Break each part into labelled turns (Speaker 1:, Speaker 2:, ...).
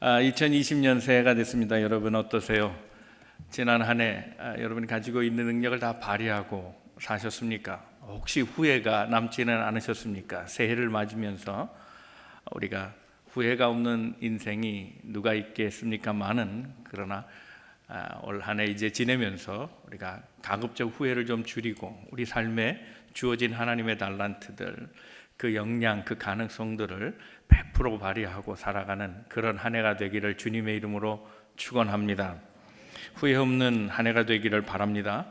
Speaker 1: 2020년 새해가 됐습니다. 여러분 어떠세요? 지난 한 해 여러분이 가지고 있는 능력을 다 발휘하고 사셨습니까? 혹시 후회가 남지는 않으셨습니까? 새해를 맞으면서 우리가 후회가 없는 인생이 누가 있겠습니까만은, 그러나 올 한 해 이제 지내면서 우리가 가급적 후회를 좀 줄이고 우리 삶에 주어진 하나님의 달란트들, 그 역량, 그 가능성들을 100% 발휘하고 살아가는 그런 한 해가 되기를 주님의 이름으로 축원합니다. 후회 없는 한 해가 되기를 바랍니다.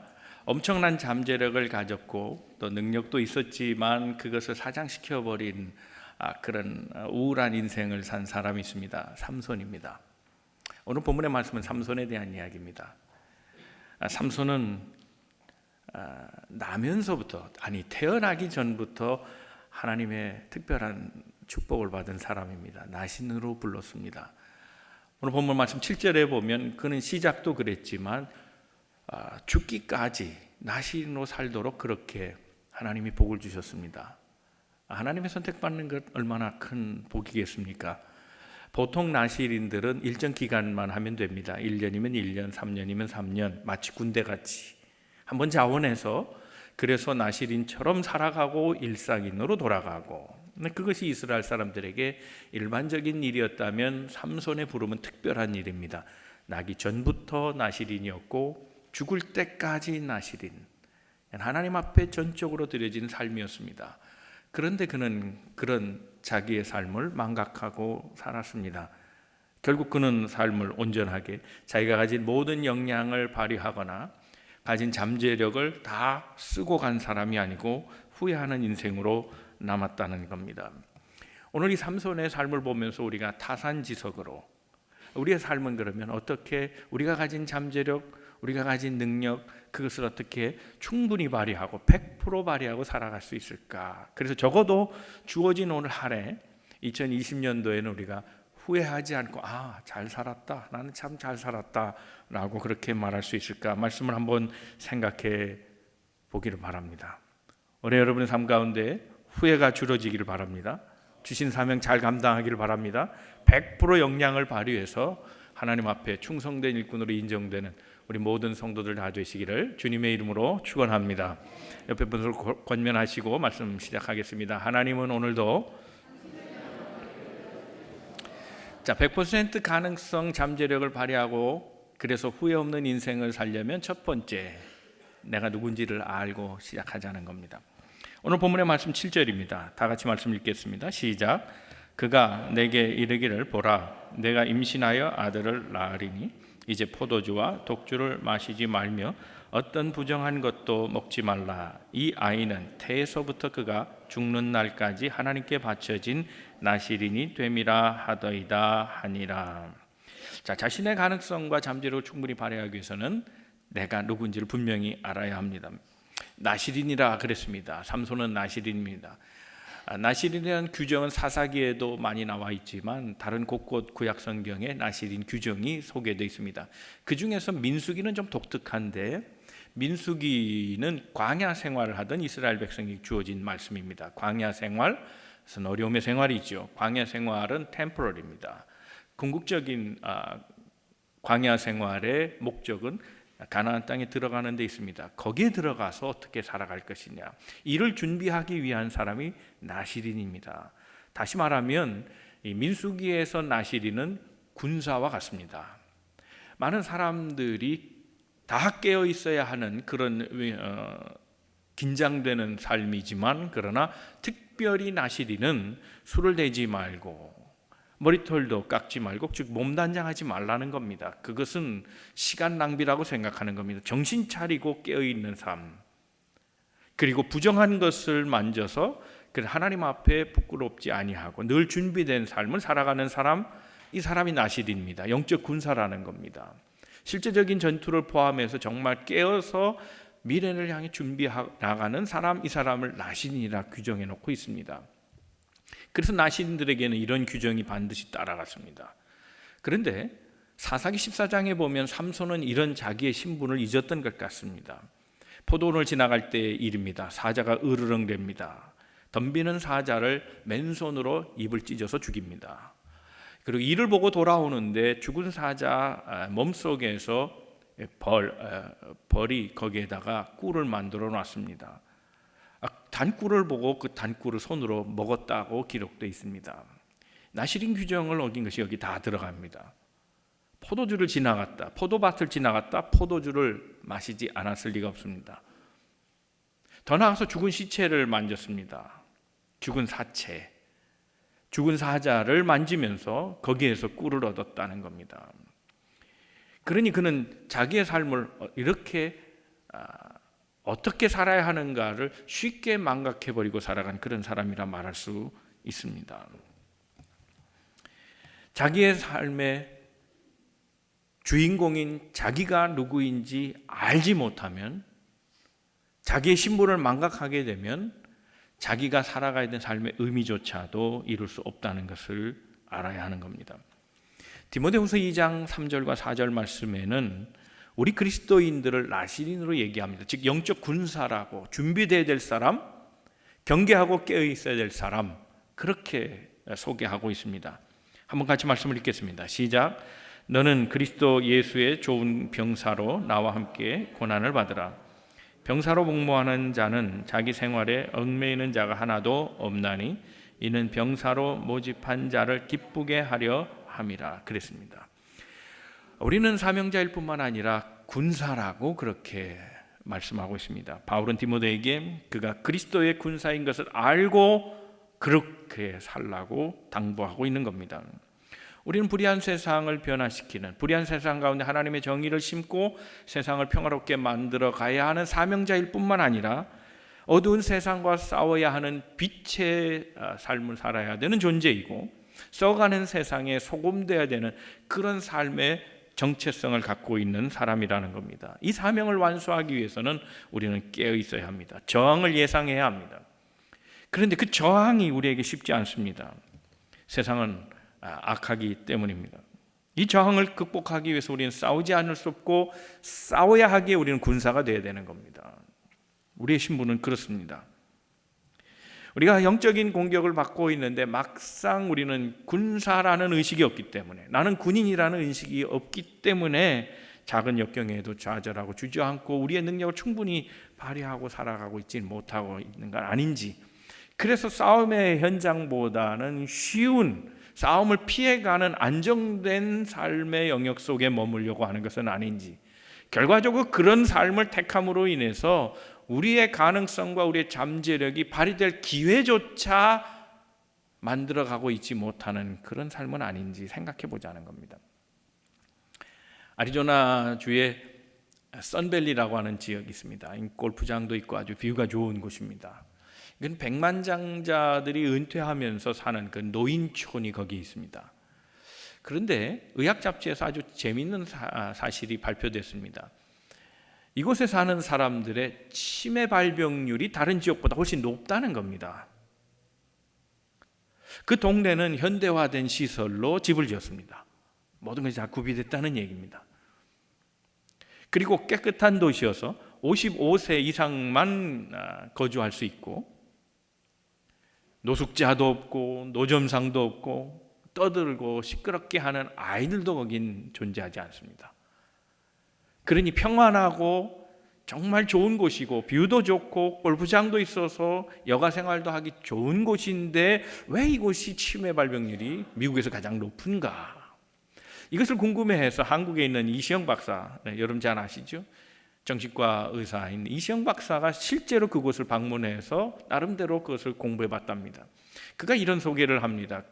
Speaker 1: 엄청난 잠재력을 가졌고 또 능력도 있었지만 그것을 사장시켜버린 그런 우울한 인생을 산 사람이 있습니다. 삼손입니다. 오늘 본문의 말씀은 삼손에 대한 이야기입니다. 삼손은 나면서부터, 태어나기 전부터 하나님의 특별한 축복을 받은 사람입니다. 나신으로 불렀습니다. 오늘 본문 말씀 7절에 보면 그는 시작도 그랬지만 죽기까지 나신으로 살도록 그렇게 하나님이 복을 주셨습니다. 하나님의 선택받는 것 얼마나 큰 복이겠습니까? 보통 나실인들은 일정 기간만 하면 됩니다. 1년이면 1년, 3년이면 3년, 마치 군대같이 한번 자원해서 그래서 나실인처럼 살아가고 일상인으로 돌아가고, 그것이 이스라엘 사람들에게 일반적인 일이었다면 삼손의 부름은 특별한 일입니다. 나기 전부터 나실인이었고 죽을 때까지 나실인, 하나님 앞에 전적으로 드려진 삶이었습니다. 그런데 그는 그런 자기의 삶을 망각하고 살았습니다. 결국 그는 삶을 온전하게 자기가 가진 모든 역량을 발휘하거나 가진 잠재력을 다 쓰고 간 사람이 아니고 후회하는 인생으로 남았다는 겁니다. 오늘 이 삼손의 삶을 보면서 우리가 타산지석으로 우리의 삶은 그러면 어떻게 우리가 가진 잠재력, 우리가 가진 능력, 그것을 어떻게 충분히 발휘하고 100% 발휘하고 살아갈 수 있을까? 그래서 적어도 주어진 오늘 한 해 2020년도에는 우리가 후회하지 않고 잘 살았다, 나는 참 잘 살았다 라고 그렇게 말할 수 있을까? 말씀을 한번 생각해 보기를 바랍니다. 올해 여러분의 삶 가운데 후회가 줄어지기를 바랍니다. 주신 사명 잘 감당하기를 바랍니다. 100% 역량을 발휘해서 하나님 앞에 충성된 일꾼으로 인정되는 우리 모든 성도들 다 되시기를 주님의 이름으로 축원합니다. 옆에 분들 권면하시고 말씀 시작하겠습니다. 하나님은 오늘도 100% 가능성 잠재력을 발휘하고 그래서 후회 없는 인생을 살려면 첫 번째, 내가 누군지를 알고 시작하자는 겁니다. 오늘 본문의 말씀 7절입니다. 다 같이 말씀 읽겠습니다. 시작. 그가 내게 이르기를 보라, 내가 임신하여 아들을 낳으리니 이제 포도주와 독주를 마시지 말며 어떤 부정한 것도 먹지 말라. 이 아이는 태에서부터 그가 죽는 날까지 하나님께 바쳐진 나실인이 됨이라 하더이다 하니라. 자신의 가능성과 잠재력을 충분히 발휘하기 위해서는 내가 누군지를 분명히 알아야 합니다. 나실인이라 그랬습니다. 삼손은 나실인입니다. 나실인에 대한 규정은 사사기에도 많이 나와 있지만 다른 곳곳 구약 성경에 나실인 규정이 소개되어 있습니다. 그 중에서 민수기는 좀 독특한데, 민수기는 광야 생활을 하던 이스라엘 백성이 주어진 말씀입니다. 광야 생활, 그래서 어려움의 생활이죠. 광야 생활은 템포럴입니다. 궁극적인 광야 생활의 목적은 가나안 땅에 들어가는 데 있습니다. 거기에 들어가서 어떻게 살아갈 것이냐, 이를 준비하기 위한 사람이 나실인입니다. 다시 말하면 이 민수기에서 나실인은 군사와 같습니다. 많은 사람들이 다 깨어 있어야 하는 그런 긴장되는 삶이지만, 그러나 특별히 나실인은 술을 대지 말고 머리털도 깎지 말고, 즉 몸단장하지 말라는 겁니다. 그것은 시간 낭비라고 생각하는 겁니다. 정신 차리고 깨어있는 삶, 그리고 부정한 것을 만져서 하나님 앞에 부끄럽지 아니하고 늘 준비된 삶을 살아가는 사람, 이 사람이 나실인입니다. 영적 군사라는 겁니다. 실제적인 전투를 포함해서 정말 깨어서 미래를 향해 준비해 나가는 사람, 이 사람을 나실인이라 규정해 놓고 있습니다. 그래서 나실인들에게는 이런 규정이 반드시 따라갔습니다. 그런데 사사기 14장에 보면 삼손은 이런 자기의 신분을 잊었던 것 같습니다. 포도원을 지나갈 때의 일입니다. 사자가 으르렁댑니다. 덤비는 사자를 맨손으로 입을 찢어서 죽입니다. 그리고 이를 보고 돌아오는데 죽은 사자 몸속에서 벌이 거기에다가 꿀을 만들어 놨습니다. 단꿀을 보고 그 단꿀을 손으로 먹었다고 기록되어 있습니다. 나시린 규정을 어긴 것이 여기 다 들어갑니다. 포도주를 지나갔다, 포도밭을 지나갔다 포도주를 마시지 않았을 리가 없습니다. 더 나아가서 죽은 시체를 만졌습니다. 죽은 사체, 죽은 사자를 만지면서 거기에서 꿀을 얻었다는 겁니다. 그러니 그는 자기의 삶을 이렇게 어떻게 살아야 하는가를 쉽게 망각해버리고 살아간 그런 사람이라 말할 수 있습니다. 자기의 삶의 주인공인 자기가 누구인지 알지 못하면, 자기의 신분을 망각하게 되면 자기가 살아가야 되는 삶의 의미조차도 이룰 수 없다는 것을 알아야 하는 겁니다. 디모데후서 2장 3절과 4절 말씀에는 우리 그리스도인들을 나시린으로 얘기합니다. 즉 영적 군사라고, 준비되어야 될 사람, 경계하고 깨어 있어야 될 사람, 그렇게 소개하고 있습니다. 한번 같이 말씀을 읽겠습니다. 시작. 너는 그리스도 예수의 좋은 병사로 나와 함께 고난을 받으라. 병사로 복무하는 자는 자기 생활에 얽매이는 자가 하나도 없나니 이는 병사로 모집한 자를 기쁘게 하려 함이라 그랬습니다. 우리는 사명자일 뿐만 아니라 군사라고 그렇게 말씀하고 있습니다. 바울은 디모데에게 그가 그리스도의 군사인 것을 알고 그렇게 살라고 당부하고 있는 겁니다. 우리는 불의한 세상을 변화시키는, 불의한 세상 가운데 하나님의 정의를 심고 세상을 평화롭게 만들어 가야 하는 사명자일 뿐만 아니라 어두운 세상과 싸워야 하는 빛의 삶을 살아야 되는 존재이고, 썩어가는 세상에 소금되어야 되는 그런 삶의 정체성을 갖고 있는 사람이라는 겁니다. 이 사명을 완수하기 위해서는 우리는 깨어 있어야 합니다. 저항을 예상해야 합니다. 그런데 그 저항이 우리에게 쉽지 않습니다. 세상은 악하기 때문입니다. 이 저항을 극복하기 위해서 우리는 싸우지 않을 수 없고, 싸워야 하기에 우리는 군사가 되어야 되는 겁니다. 우리의 신분은 그렇습니다. 우리가 영적인 공격을 받고 있는데 막상 우리는 군사라는 의식이 없기 때문에, 나는 군인이라는 의식이 없기 때문에 작은 역경에도 좌절하고 주저앉고 우리의 능력을 충분히 발휘하고 살아가고 있지 못하고 있는 건 아닌지, 그래서 싸움의 현장보다는 쉬운 싸움을 피해가는 안정된 삶의 영역 속에 머물려고 하는 것은 아닌지, 결과적으로 그런 삶을 택함으로 인해서 우리의 가능성과 우리의 잠재력이 발휘될 기회조차 만들어가고 있지 못하는 그런 삶은 아닌지 생각해 보자는 겁니다. 아리조나 주에 선밸리라고 하는 지역이 있습니다. 골프장도 있고 아주 뷰가 좋은 곳입니다. 이건 백만장자들이 은퇴하면서 사는 그 노인촌이 거기 있습니다. 그런데 의학 잡지에서 아주 재미있는 사실이 발표됐습니다. 이곳에 사는 사람들의 치매 발병률이 다른 지역보다 훨씬 높다는 겁니다. 그 동네는 현대화된 시설로 집을 지었습니다. 모든 것이 다 구비됐다는 얘기입니다. 그리고 깨끗한 도시여서 55세 이상만 거주할 수 있고, 노숙자도 없고 노점상도 없고 떠들고 시끄럽게 하는 아이들도 거긴 존재하지 않습니다. 그러니 평안하고 정말 좋은 곳이고 뷰도 좋고 골프장도 있어서 여가 생활도 하기 좋은 곳인데 왜 이곳이 치매 발병률이 미국에서 가장 높은가? 이것을 궁금해해서 한국에 있는 이시영 박사, 여러분 잘 아시죠? 정신과 의사인 이시영 박사가 실제로 그곳을 방문해서 나름대로 그것을 공부해 봤답니다. 그가 이런 소개를 합니다.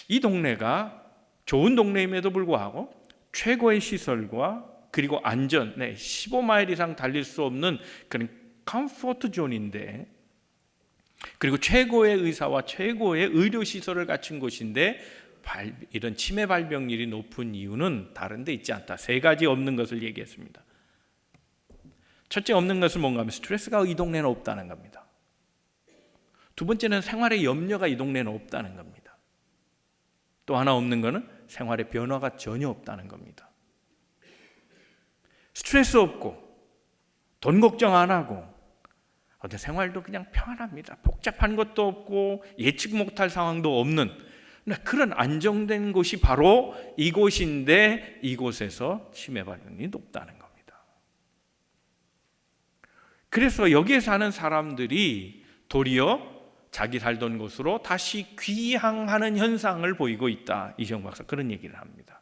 Speaker 1: 이 동네가 좋은 동네임에도 불구하고 최고의 시설과 그리고 안전, 15마일 이상 달릴 수 없는 그런 컴포트 존인데, 그리고 최고의 의사와 최고의 의료시설을 갖춘 곳인데 이런 치매 발병률이 높은 이유는 다른 데 있지 않다. 세 가지 없는 것을 얘기했습니다. 첫째 없는 것은 뭔가 하면 스트레스가 이 동네는 없다는 겁니다. 두 번째는 생활의 염려가 이 동네는 없다는 겁니다. 또 하나 없는 것은 생활의 변화가 전혀 없다는 겁니다. 스트레스 없고 돈 걱정 안 하고 어떤 생활도 그냥 평안합니다. 복잡한 것도 없고 예측 못할 상황도 없는, 그런 안정된 곳이 바로 이곳인데 이곳에서 치매 발병이 높다는 겁니다. 그래서 여기에 사는 사람들이 도리어 자기 살던 곳으로 다시 귀향하는 현상을 보이고 있다. 이시영 박사 그런 얘기를 합니다.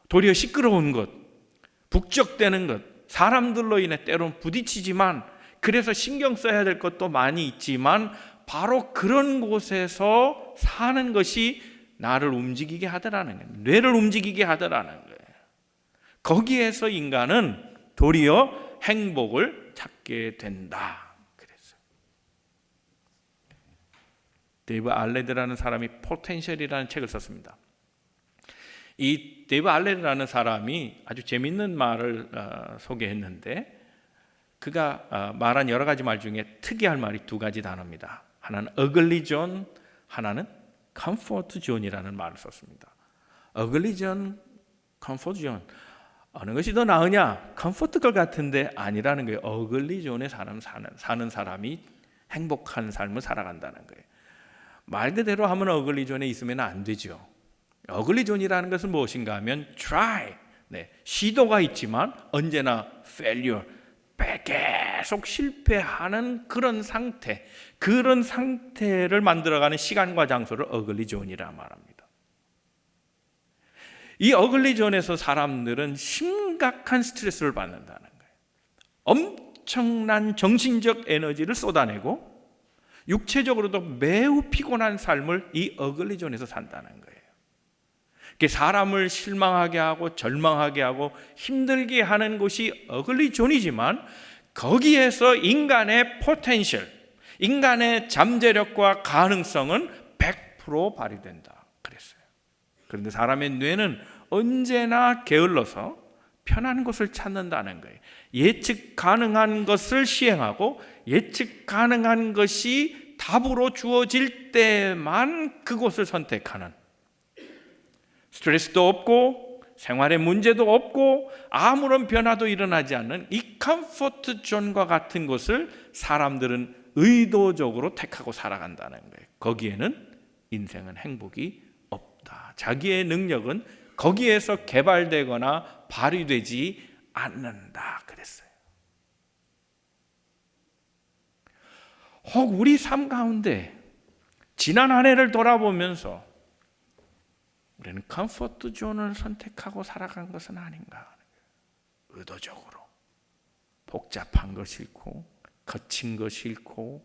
Speaker 1: 도리어 시끄러운 것, 북적대는 것, 사람들로 인해 때론 부딪히지만 그래서 신경 써야 될 것도 많이 있지만 바로 그런 곳에서 사는 것이 나를 움직이게 하더라는 거예요. 뇌를 움직이게 하더라는 거예요. 거기에서 인간은 도리어 행복을 찾게 된다. 그랬어요. 데이브 알레드라는 사람이 포텐셜이라는 책을 썼습니다. 이 데이브 알레드라는 사람이 아주 재밌는 말을 소개했는데 그가 말한 여러 가지 말 중에 특이할 말이 두 가지 단어입니다. 하나는 ugly zone, 하나는 comfort zone이라는 말을 썼습니다. ugly zone, comfort zone. 어느 것이 더 나으냐? 컴포트 것 같은데 아니라는 거예요. ugly zone에 사는 사람이 행복한 삶을 살아간다는 거예요. 말 그대로 하면 ugly zone에 있으면 안 되죠. ugly zone이라는 것은 무엇인가 하면 try, 시도가 있지만 언제나 failure, 계속 실패하는 그런 상태, 그런 상태를 만들어가는 시간과 장소를 ugly zone이라 말합니다. 이 ugly zone에서 사람들은 심각한 스트레스를 받는다는 거예요. 엄청난 정신적 에너지를 쏟아내고 육체적으로도 매우 피곤한 삶을 이 ugly zone에서 산다는 거예요. 사람을 실망하게 하고 절망하게 하고 힘들게 하는 곳이 ugly zone이지만 거기에서 인간의 포텐셜, 인간의 잠재력과 가능성은 100% 발휘된다 그랬어요. 그런데 사람의 뇌는 언제나 게을러서 편한 곳을 찾는다는 거예요. 예측 가능한 것을 시행하고 예측 가능한 것이 답으로 주어질 때만 그곳을 선택하는, 스트레스도 없고 생활에 문제도 없고 아무런 변화도 일어나지 않는 이 컴포트 존과 같은 곳을 사람들은 의도적으로 택하고 살아간다는 거예요. 거기에는 인생은 행복이 없다. 자기의 능력은 거기에서 개발되거나 발휘되지 않는다 그랬어요. 혹 우리 삶 가운데 지난 한 해를 돌아보면서 우리는 컴포트 존을 선택하고 살아간 것은 아닌가. 의도적으로 복잡한 거 싫고 거친 거 싫고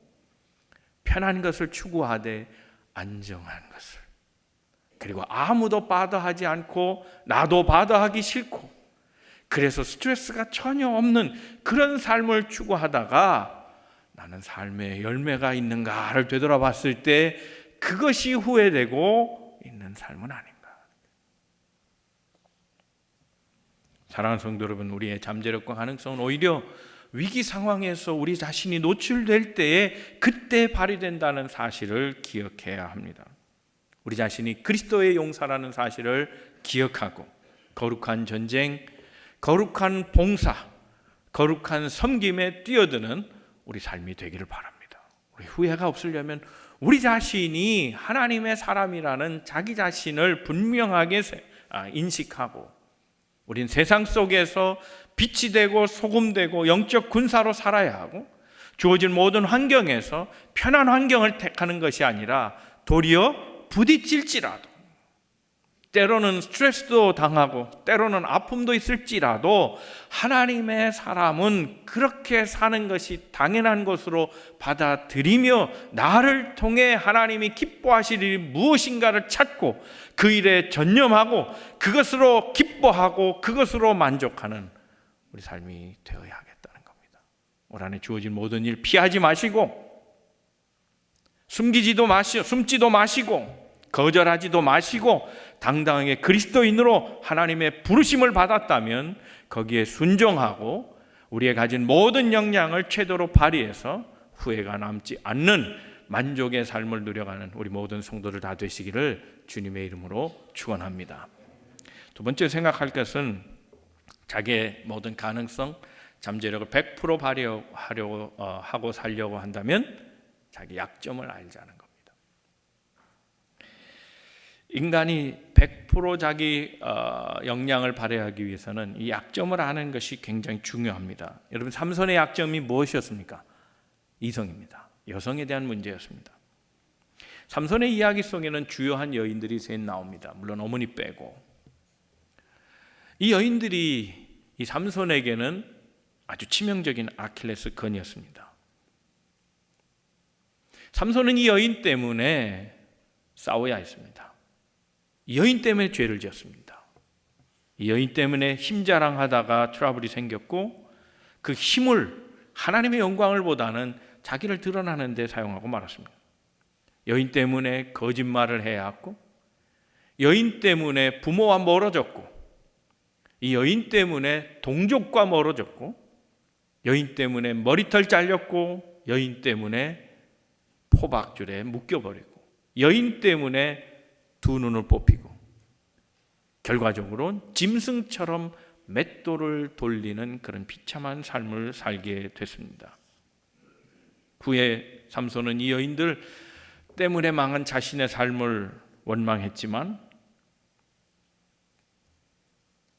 Speaker 1: 편한 것을 추구하되 안정한 것을, 그리고 아무도 바더하지 않고 나도 바더하기 싫고 그래서 스트레스가 전혀 없는 그런 삶을 추구하다가 나는 삶의 열매가 있는가를 되돌아봤을 때 그것이 후회되고 있는 삶은 아닌가. 사랑하는 성도 여러분, 우리의 잠재력과 가능성은 오히려 위기 상황에서 우리 자신이 노출될 때에 그때 발휘된다는 사실을 기억해야 합니다. 우리 자신이 그리스도의 용사라는 사실을 기억하고 거룩한 전쟁, 거룩한 봉사, 거룩한 섬김에 뛰어드는 우리 삶이 되기를 바랍니다. 우리 후회가 없으려면 우리 자신이 하나님의 사람이라는 자기 자신을 분명하게 인식하고 우린 세상 속에서 빛이 되고 소금 되고 영적 군사로 살아야 하고 주어진 모든 환경에서 편한 환경을 택하는 것이 아니라 도리어 부딪힐지라도, 때로는 스트레스도 당하고 때로는 아픔도 있을지라도 하나님의 사람은 그렇게 사는 것이 당연한 것으로 받아들이며 나를 통해 하나님이 기뻐하실 일이 무엇인가를 찾고 그 일에 전념하고 그것으로 기뻐하고 그것으로 만족하는 우리 삶이 되어야 하겠다는 겁니다. 올 한해 주어진 모든 일 피하지 마시고 숨지도 마시고 거절하지도 마시고 당당하게 그리스도인으로 하나님의 부르심을 받았다면 거기에 순종하고 우리의 가진 모든 역량을 최대로 발휘해서 후회가 남지 않는 만족의 삶을 누려가는 우리 모든 성도들 다 되시기를 주님의 이름으로 축원합니다. 두 번째 생각할 것은 자기의 모든 가능성, 잠재력을 100% 발휘하려고 하고 살려고 한다면 자기 약점을 알자는 겁니다. 인간이 100% 자기 역량을 발휘하기 위해서는 이 약점을 아는 것이 굉장히 중요합니다. 여러분, 삼손의 약점이 무엇이었습니까? 이성입니다. 여성에 대한 문제였습니다. 삼손의 이야기 속에는 주요한 여인들이 셋 나옵니다. 물론 어머니 빼고. 이 여인들이 이 삼손에게는 아주 치명적인 아킬레스건이었습니다. 삼손은 이 여인 때문에 싸워야 했습니다. 이 여인 때문에 죄를 지었습니다. 이 여인 때문에 힘자랑하다가 트러블이 생겼고, 그 힘을 하나님의 영광을 보다는 자기를 드러나는 데 사용하고 말았습니다. 여인 때문에 거짓말을 해야 했고, 여인 때문에 부모와 멀어졌고, 이 여인 때문에 동족과 멀어졌고, 여인 때문에 머리털 잘렸고, 여인 때문에 포박줄에 묶여버리고, 여인 때문에 두 눈을 뽑히고, 결과적으로 짐승처럼 맷돌을 돌리는 그런 비참한 삶을 살게 됐습니다. 후에 삼손은 이 여인들 때문에 망한 자신의 삶을 원망했지만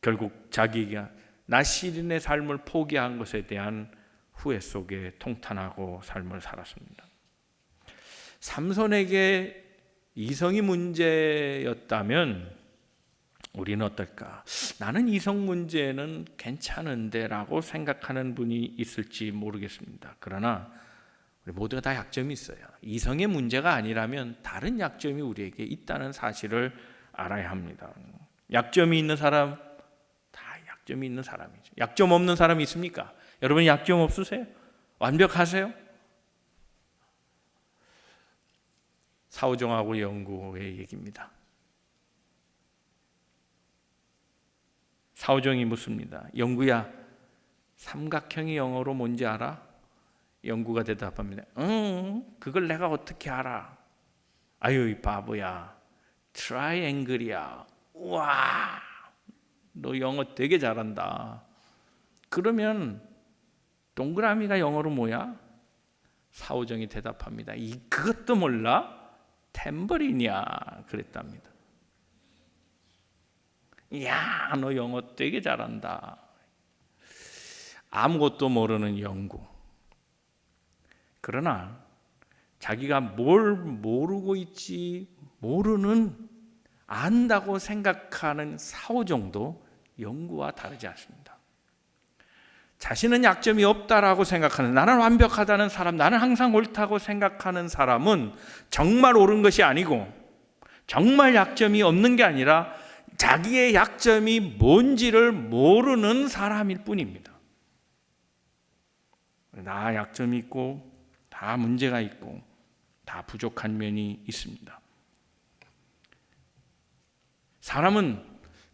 Speaker 1: 결국 자기가 나시린의 삶을 포기한 것에 대한 후회 속에 통탄하고 삶을 살았습니다. 삼손에게 이성이 문제였다면 우리는 어떨까? 나는 이성 문제는 괜찮은데 라고 생각하는 분이 있을지 모르겠습니다. 그러나 우리 모두가 다 약점이 있어요. 이성의 문제가 아니라면 다른 약점이 우리에게 있다는 사실을 알아야 합니다. 약점이 있는 사람, 다 약점이 있는 사람이죠. 약점 없는 사람이 있습니까? 여러분 약점 없으세요? 완벽하세요? 사오정하고 영구의 얘기입니다. 사오정이 묻습니다. 영구야, 삼각형이 영어로 뭔지 알아? 영구가 대답합니다. 그걸 내가 어떻게 알아? 아유, 이 바보야. 트라이앵글이야. 우와, 너 영어 되게 잘한다. 그러면 동그라미가 영어로 뭐야? 사오정이 대답합니다. 그것도 몰라? 탬버린이야. 그랬답니다. 이야, 너 영어 되게 잘한다. 아무것도 모르는 영구. 그러나 자기가 뭘 모르고 있지, 안다고 생각하는 사오정도 영구와 다르지 않습니다. 자신은 약점이 없다라고 생각하는, 나는 완벽하다는 사람, 나는 항상 옳다고 생각하는 사람은 정말 옳은 것이 아니고 정말 약점이 없는 게 아니라 자기의 약점이 뭔지를 모르는 사람일 뿐입니다. 다 약점이 있고 다 문제가 있고 다 부족한 면이 있습니다. 사람은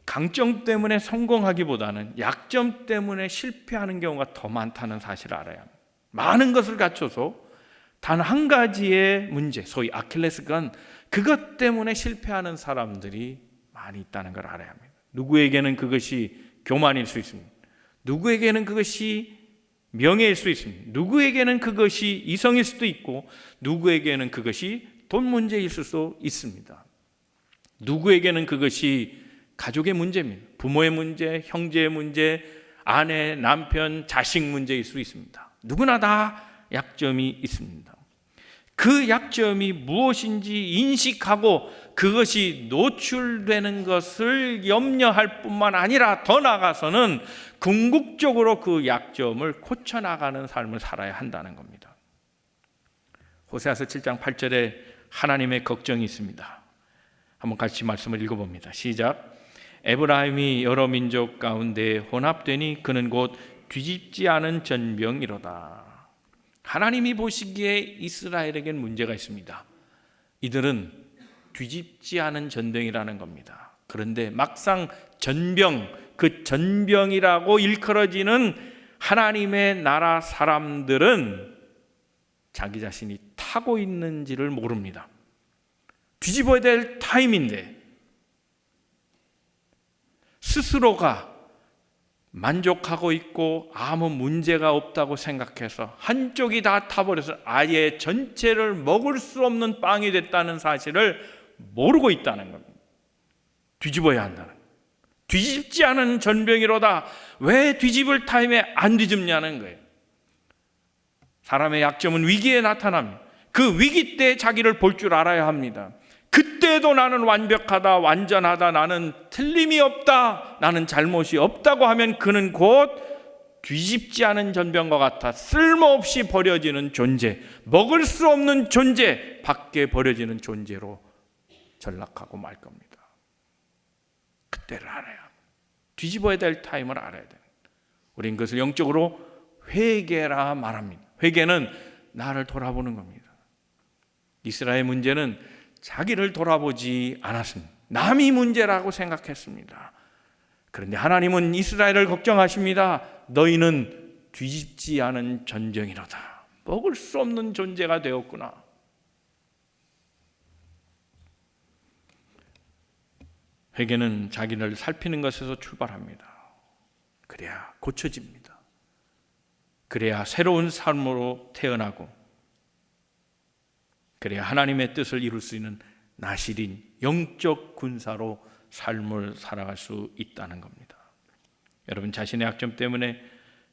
Speaker 1: 강점 때문에 성공하기보다는 약점 때문에 실패하는 경우가 더 많다는 사실을 알아야 합니다. 많은 것을 갖춰서 단 한 가지의 문제, 소위 아킬레스건, 그것 때문에 실패하는 사람들이 많이 있다는 걸 알아야 합니다. 누구에게는 그것이 교만일 수 있습니다. 누구에게는 그것이 명예일 수 있습니다. 누구에게는 그것이 이성일 수도 있고, 누구에게는 그것이 돈 문제일 수도 있습니다. 누구에게는 그것이 가족의 문제입니다. 부모의 문제, 형제의 문제, 아내, 남편, 자식 문제일 수 있습니다. 누구나 다 약점이 있습니다. 그 약점이 무엇인지 인식하고 그것이 노출되는 것을 염려할 뿐만 아니라 더 나아가서는 궁극적으로 그 약점을 고쳐나가는 삶을 살아야 한다는 겁니다. 호세아서 7장 8절에 하나님의 걱정이 있습니다. 한번 같이 말씀을 읽어봅니다. 시작. 에브라임이 여러 민족 가운데 혼합되니 그는 곧 뒤집지 않은 전병이로다. 하나님이 보시기에 이스라엘에겐 문제가 있습니다. 이들은 뒤집지 않은 전병이라는 겁니다. 그런데 막상 전병, 그 전병이라고 일컬어지는 하나님의 나라 사람들은 자기 자신이 타고 있는지를 모릅니다. 뒤집어야 될 타임인데 스스로가 만족하고 있고 아무 문제가 없다고 생각해서 한쪽이 다 타버려서 아예 전체를 먹을 수 없는 빵이 됐다는 사실을 모르고 있다는 겁니다. 뒤집어야 한다는 거예요. 뒤집지 않은 전병이로다. 왜 뒤집을 타임에 안 뒤집냐는 거예요. 사람의 약점은 위기에 나타납니다. 그 위기 때 자기를 볼 줄 알아야 합니다. 그때도 나는 완벽하다, 완전하다, 나는 틀림이 없다, 나는 잘못이 없다고 하면 그는 곧 뒤집지 않은 전병과 같아 쓸모없이 버려지는 존재, 먹을 수 없는 존재, 밖에 버려지는 존재로 전락하고 말 겁니다. 그때를 알아야 합니다. 뒤집어야 될 타임을 알아야 됩니다. 우린 그것을 영적으로 회개라 말합니다. 회개는 나를 돌아보는 겁니다. 이스라엘의 문제는 자기를 돌아보지 않았습니다. 남이 문제라고 생각했습니다. 그런데 하나님은 이스라엘을 걱정하십니다. 너희는 뒤집지 않은 전쟁이로다. 먹을 수 없는 존재가 되었구나. 회개는 자기를 살피는 것에서 출발합니다. 그래야 고쳐집니다. 그래야 새로운 삶으로 태어나고, 그래야 하나님의 뜻을 이룰 수 있는 나실인 영적 군사로 삶을 살아갈 수 있다는 겁니다. 여러분, 자신의 약점 때문에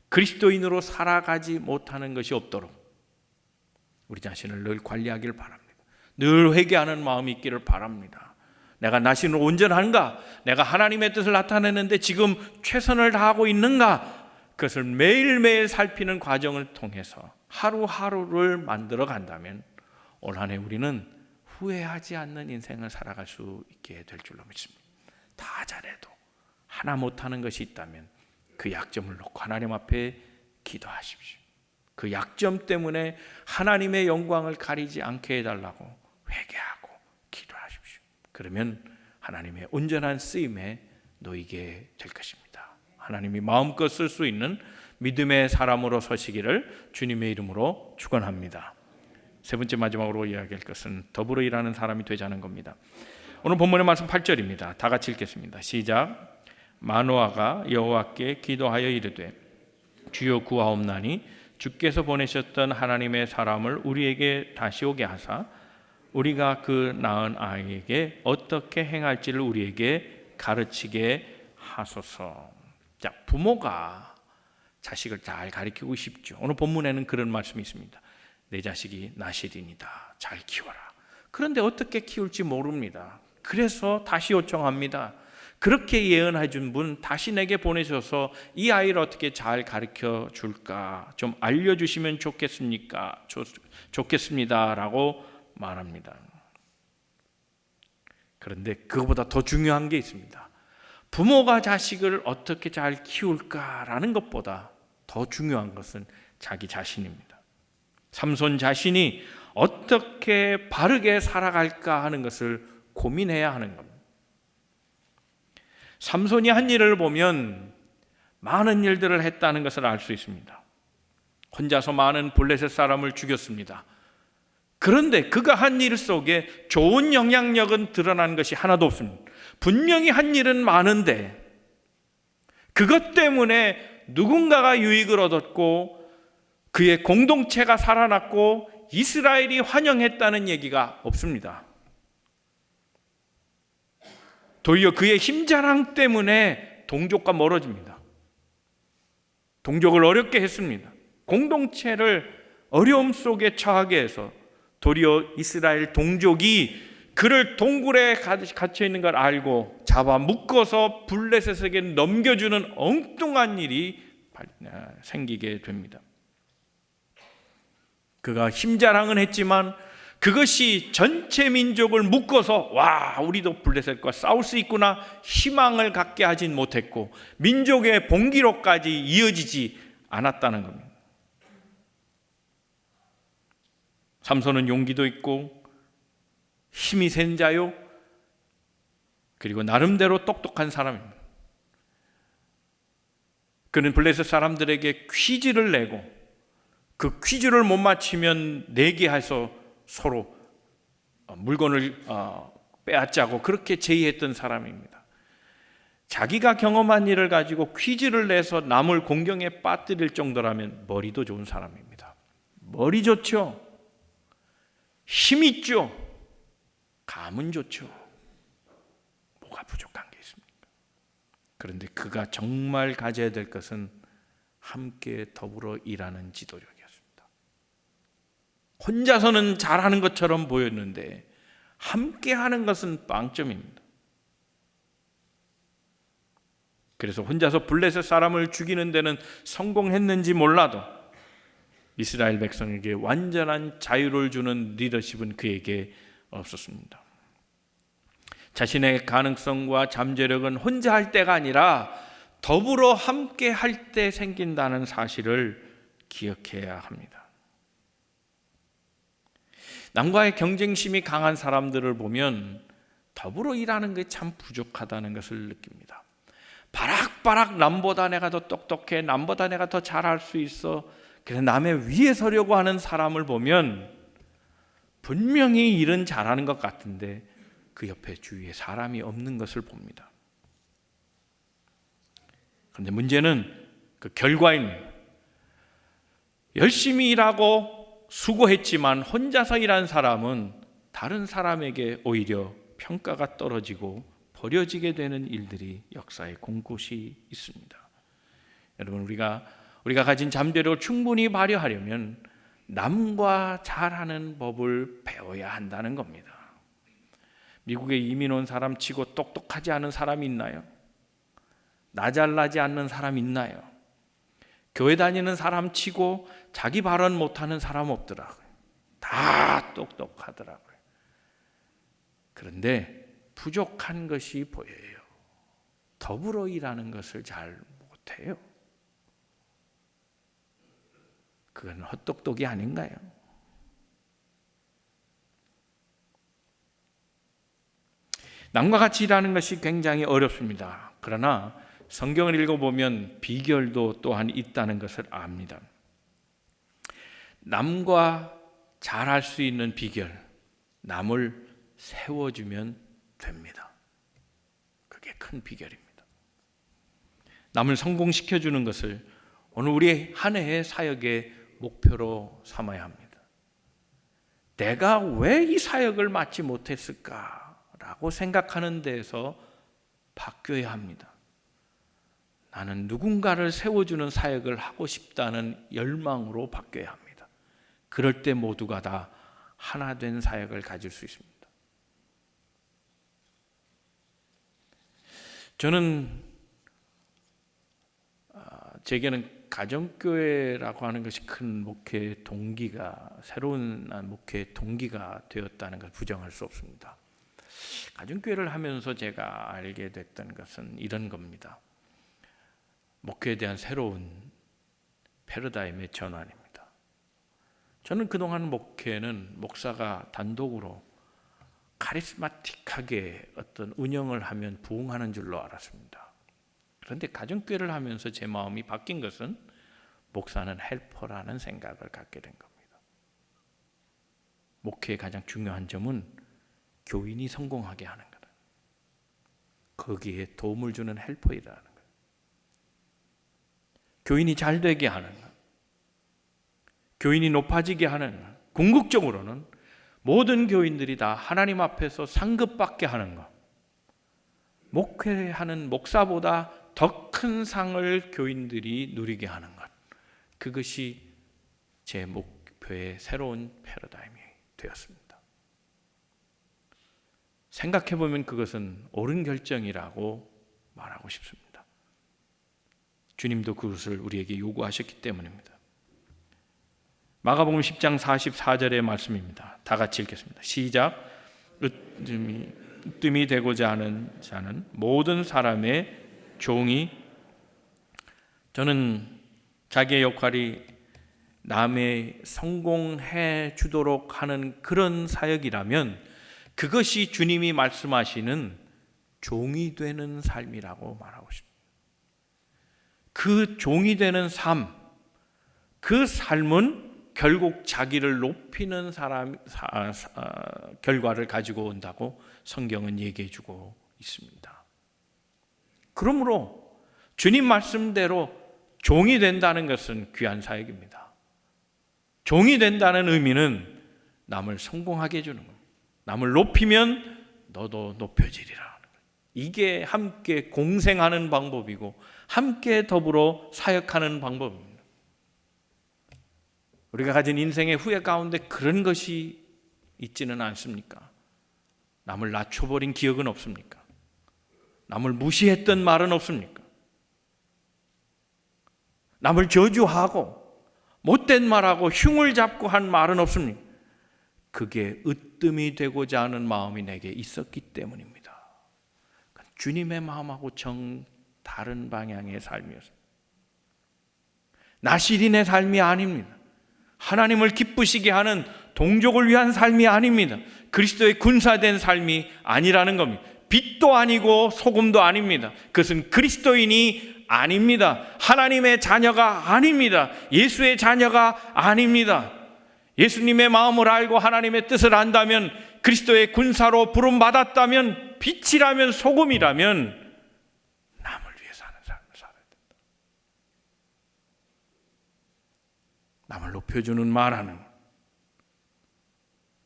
Speaker 1: 그리스도인으로 살아가지 못하는 것이 없도록 우리 자신을 늘 관리하기를 바랍니다. 늘 회개하는 마음이 있기를 바랍니다. 내가 나신으로 온전한가? 내가 하나님의 뜻을 나타내는데 지금 최선을 다하고 있는가? 그것을 매일매일 살피는 과정을 통해서 하루하루를 만들어 간다면 올 한 해 우리는 후회하지 않는 인생을 살아갈 수 있게 될 줄로 믿습니다. 다 잘해도 하나 못하는 것이 있다면 그 약점을 놓고 하나님 앞에 기도하십시오. 그 약점 때문에 하나님의 영광을 가리지 않게 해달라고 회개하고 기도하십시오. 그러면 하나님의 온전한 쓰임에 놓이게 될 것입니다. 하나님이 마음껏 쓸 수 있는 믿음의 사람으로 서시기를 주님의 이름으로 축원합니다. 세 번째 마지막으로 이야기할 것은 더불어 일하는 사람이 되자는 겁니다. 오늘 본문의 말씀 8절입니다. 다 같이 읽겠습니다. 시작. 마노아가 여호와께 기도하여 이르되 주여 구하옵나니 주께서 보내셨던 하나님의 사람을 우리에게 다시 오게 하사 우리가 그 낳은 아이에게 어떻게 행할지를 우리에게 가르치게 하소서. 자, 부모가 자식을 잘 가르치고 싶죠. 오늘 본문에는 그런 말씀이 있습니다. 내 자식이 나실인이다. 잘 키워라. 그런데 어떻게 키울지 모릅니다. 그래서 다시 요청합니다. 그렇게 예언해 준 분 다시 내게 보내셔서 이 아이를 어떻게 잘 가르쳐 줄까 좀 알려주시면 좋겠습니다 라고 말합니다. 그런데 그것보다 더 중요한 게 있습니다. 부모가 자식을 어떻게 잘 키울까라는 것보다 더 중요한 것은 자기 자신입니다. 삼손 자신이 어떻게 바르게 살아갈까 하는 것을 고민해야 하는 겁니다. 삼손이 한 일을 보면 많은 일들을 했다는 것을 알 수 있습니다. 혼자서 많은 블레셋 사람을 죽였습니다. 그런데 그가 한 일 속에 좋은 영향력은 드러난 것이 하나도 없습니다. 분명히 한 일은 많은데 그것 때문에 누군가가 유익을 얻었고 그의 공동체가 살아났고 이스라엘이 환영했다는 얘기가 없습니다. 도리어 그의 힘자랑 때문에 동족과 멀어집니다. 동족을 어렵게 했습니다. 공동체를 어려움 속에 처하게 해서 도리어 이스라엘 동족이 그를 동굴에 갇혀 있는 걸 알고 잡아 묶어서 블레셋에게 넘겨주는 엉뚱한 일이 생기게 됩니다. 그가 힘자랑은 했지만 그것이 전체 민족을 묶어서 와, 우리도 블레셋과 싸울 수 있구나 희망을 갖게 하진 못했고 민족의 봉기로까지 이어지지 않았다는 겁니다. 삼손은 용기도 있고 힘이 센 자요, 그리고 나름대로 똑똑한 사람입니다. 그는 블레셋 사람들에게 퀴즈를 내고 그 퀴즈를 못 맞히면 내게 해서 서로 물건을 빼앗자고 그렇게 제의했던 사람입니다. 자기가 경험한 일을 가지고 퀴즈를 내서 남을 공경에 빠뜨릴 정도라면 머리도 좋은 사람입니다. 머리 좋죠. 힘 있죠. 감은 좋죠. 뭐가 부족한 그런데 그가 정말 가져야 될 것은 함께 더불어 일하는 지도력이었습니다. 혼자서는 잘하는 것처럼 보였는데 함께 하는 것은 빵점입니다. 그래서 혼자서 블레셋 사람을 죽이는 데는 성공했는지 몰라도 이스라엘 백성에게 완전한 자유를 주는 리더십은 그에게 없었습니다. 자신의 가능성과 잠재력은 혼자 할 때가 아니라 더불어 함께 할 때 생긴다는 사실을 기억해야 합니다. 남과의 경쟁심이 강한 사람들을 보면 더불어 일하는 게 참 부족하다는 것을 느낍니다. 바락바락 남보다 내가 더 똑똑해, 남보다 내가 더 잘할 수 있어, 그래서 남의 위에 서려고 하는 사람을 보면 분명히 일은 잘하는 것 같은데 그 옆에 주위에 사람이 없는 것을 봅니다. 그런데 문제는 그 결과입니다. 열심히 일하고 수고했지만 혼자서 일한 사람은 다른 사람에게 오히려 평가가 떨어지고 버려지게 되는 일들이 역사에 곳곳이 있습니다. 여러분, 우리가 가진 잠재력을 충분히 발휘하려면 남과 잘하는 법을 배워야 한다는 겁니다. 미국에 이민 온 사람 치고 똑똑하지 않은 사람이 있나요? 나 잘나지 않는 사람 있나요? 교회 다니는 사람 치고 자기 발언 못하는 사람 없더라고요. 다 똑똑하더라고요. 그런데 부족한 것이 보여요. 더불어 일하는 것을 잘 못해요. 그건 헛똑똑이 아닌가요? 남과 같이 일하는 것이 굉장히 어렵습니다. 그러나 성경을 읽어보면 비결도 또한 있다는 것을 압니다. 남과 잘할 수 있는 비결, 남을 세워주면 됩니다. 그게 큰 비결입니다. 남을 성공시켜주는 것을 오늘 우리 한 해의 사역의 목표로 삼아야 합니다. 내가 왜 이 사역을 맡지 못했을까라고 생각하는 데에서 바뀌어야 합니다. 나는 누군가를 세워주는 사역을 하고 싶다는 열망으로 바뀌어야 합니다. 그럴 때 모두가 다 하나 된 사역을 가질 수 있습니다. 저는 제게는 가정교회라고 하는 것이 큰 목회 동기가, 새로운 목회 동기가 되었다는 걸 부정할 수 없습니다. 가정교회를 하면서 제가 알게 됐던 것은 이런 겁니다. 목회에 대한 새로운 패러다임의 전환입니다. 저는 그동안 목회는 목사가 단독으로 카리스마틱하게 어떤 운영을 하면 부흥하는 줄로 알았습니다. 그런데 가정교회를 하면서 제 마음이 바뀐 것은 목사는 헬퍼라는 생각을 갖게 된 겁니다. 목회의 가장 중요한 점은 교인이 성공하게 하는 것, 거기에 도움을 주는 헬퍼이라는 것, 교인이 잘 되게 하는 것, 교인이 높아지게 하는 것, 궁극적으로는 모든 교인들이 다 하나님 앞에서 상급받게 하는 것, 목회하는 목사보다 더 큰 상을 교인들이 누리게 하는 것, 그것이 제 목표의 새로운 패러다임이 되었습니다. 생각해보면 그것은 옳은 결정이라고 말하고 싶습니다. 주님도 그것을 우리에게 요구하셨기 때문입니다. 마가복음 10장 44절의 말씀입니다. 다 같이 읽겠습니다. 시작. 으뜸이 되고자 하는 자는 모든 사람의 종이, 저는 자기의 역할이 남의 성공해 주도록 하는 그런 사역이라면 그것이 주님이 말씀하시는 종이 되는 삶이라고 말하고 싶습니다. 그 종이 되는 삶, 그 삶은 결국 자기를 높이는 결과를 가지고 온다고 성경은 얘기해 주고 있습니다. 그러므로 주님 말씀대로 종이 된다는 것은 귀한 사역입니다. 종이 된다는 의미는 남을 성공하게 해주는 겁니다. 남을 높이면 너도 높여지리라. 이게 함께 공생하는 방법이고 함께 더불어 사역하는 방법입니다. 우리가 가진 인생의 후회 가운데 그런 것이 있지는 않습니까? 남을 낮춰버린 기억은 없습니까? 남을 무시했던 말은 없습니까? 남을 저주하고 못된 말하고 흉을 잡고 한 말은 없습니까? 그게 으뜸이 되고자 하는 마음이 내게 있었기 때문입니다. 주님의 마음하고 정 다른 방향의 삶이었습니다. 나시린의 삶이 아닙니다. 하나님을 기쁘시게 하는 동족을 위한 삶이 아닙니다. 그리스도의 군사된 삶이 아니라는 겁니다. 빛도 아니고 소금도 아닙니다. 그것은 그리스도인이 아닙니다. 하나님의 자녀가 아닙니다. 예수의 자녀가 아닙니다. 예수님의 마음을 알고 하나님의 뜻을 안다면, 그리스도의 군사로 부름받았다면, 빛이라면, 소금이라면 남을 위해 사는 삶을 살아야 된다. 남을 높여주는 말하는,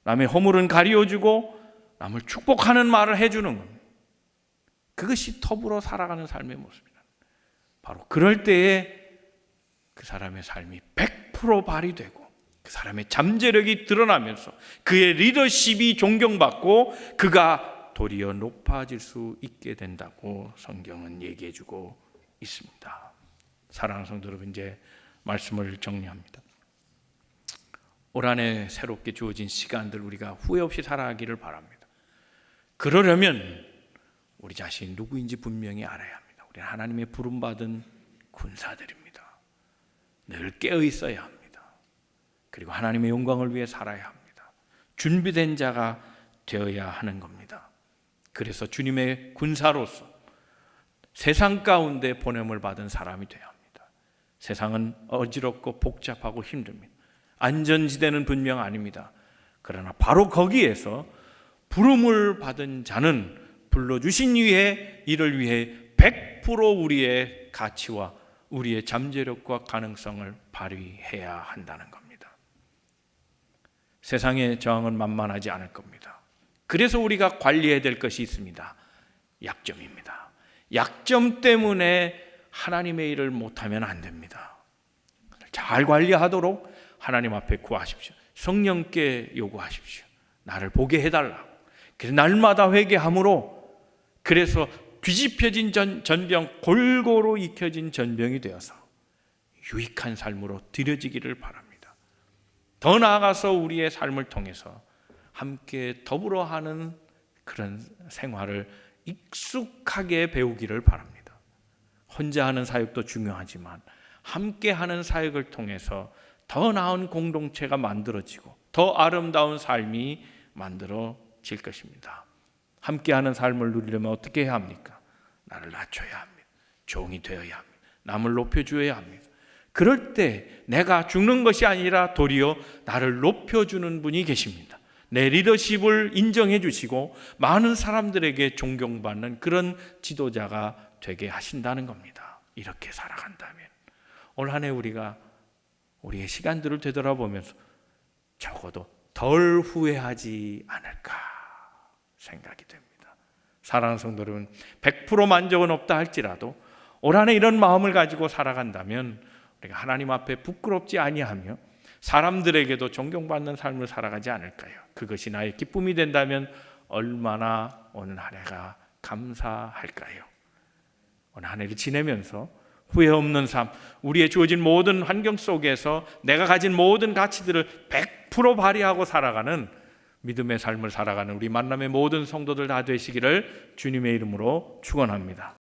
Speaker 1: 남의 허물은 가리워주고 남을 축복하는 말을 해주는 겁니다. 그것이 더불어 살아가는 삶의 모습이다. 바로 그럴 때에 그 사람의 삶이 100% 발휘되고 그 사람의 잠재력이 드러나면서 그의 리더십이 존경받고 그가 도리어 높아질 수 있게 된다고 성경은 얘기해주고 있습니다. 사랑하는 성도 여러분, 이제 말씀을 정리합니다. 올 한 해 새롭게 주어진 시간들 우리가 후회 없이 살아가기를 바랍니다. 그러려면 우리 자신이 누구인지 분명히 알아야 합니다. 우리는 하나님의 부름받은 군사들입니다. 늘 깨어 있어야 합니다. 그리고 하나님의 영광을 위해 살아야 합니다. 준비된 자가 되어야 하는 겁니다. 그래서 주님의 군사로서 세상 가운데 보냄을 받은 사람이 되어야 합니다. 세상은 어지럽고 복잡하고 힘듭니다. 안전지대는 분명 아닙니다. 그러나 바로 거기에서 부름을 받은 자는 불러주신 이를 위해 100% 우리의 가치와 우리의 잠재력과 가능성을 발휘해야 한다는 겁니다. 세상의 저항은 만만하지 않을 겁니다. 그래서 우리가 관리해야 될 것이 있습니다. 약점입니다. 약점 때문에 하나님의 일을 못하면 안 됩니다. 잘 관리하도록 하나님 앞에 구하십시오. 성령께 요구하십시오. 나를 보게 해달라고. 그래서 날마다 회개함으로, 그래서 뒤집혀진 전병, 골고루 익혀진 전병이 되어서 유익한 삶으로 들여지기를 바랍니다. 더 나아가서 우리의 삶을 통해서 함께 더불어 하는 그런 생활을 익숙하게 배우기를 바랍니다. 혼자 하는 사역도 중요하지만 함께 하는 사역을 통해서 더 나은 공동체가 만들어지고 더 아름다운 삶이 만들어질 것입니다. 함께하는 삶을 누리려면 어떻게 해야 합니까? 나를 낮춰야 합니다. 종이 되어야 합니다. 남을 높여줘야 합니다. 그럴 때 내가 죽는 것이 아니라 도리어 나를 높여주는 분이 계십니다. 내 리더십을 인정해 주시고 많은 사람들에게 존경받는 그런 지도자가 되게 하신다는 겁니다. 이렇게 살아간다면 올 한 해 우리가 우리의 시간들을 되돌아보면서 적어도 덜 후회하지 않을까 생각이 됩니다. 사랑하는 성도 여러분, 100% 만족은 없다 할지라도 올 한 해 이런 마음을 가지고 살아간다면 우리가 하나님 앞에 부끄럽지 아니하며 사람들에게도 존경받는 삶을 살아가지 않을까요? 그것이 나의 기쁨이 된다면 얼마나 오늘 한 해가 감사할까요? 오늘 한 해를 지내면서 후회 없는 삶, 우리의 주어진 모든 환경 속에서 내가 가진 모든 가치들을 100% 발휘하고 살아가는 믿음의 삶을 살아가는 우리 만남의 모든 성도들 다 되시기를 주님의 이름으로 축원합니다.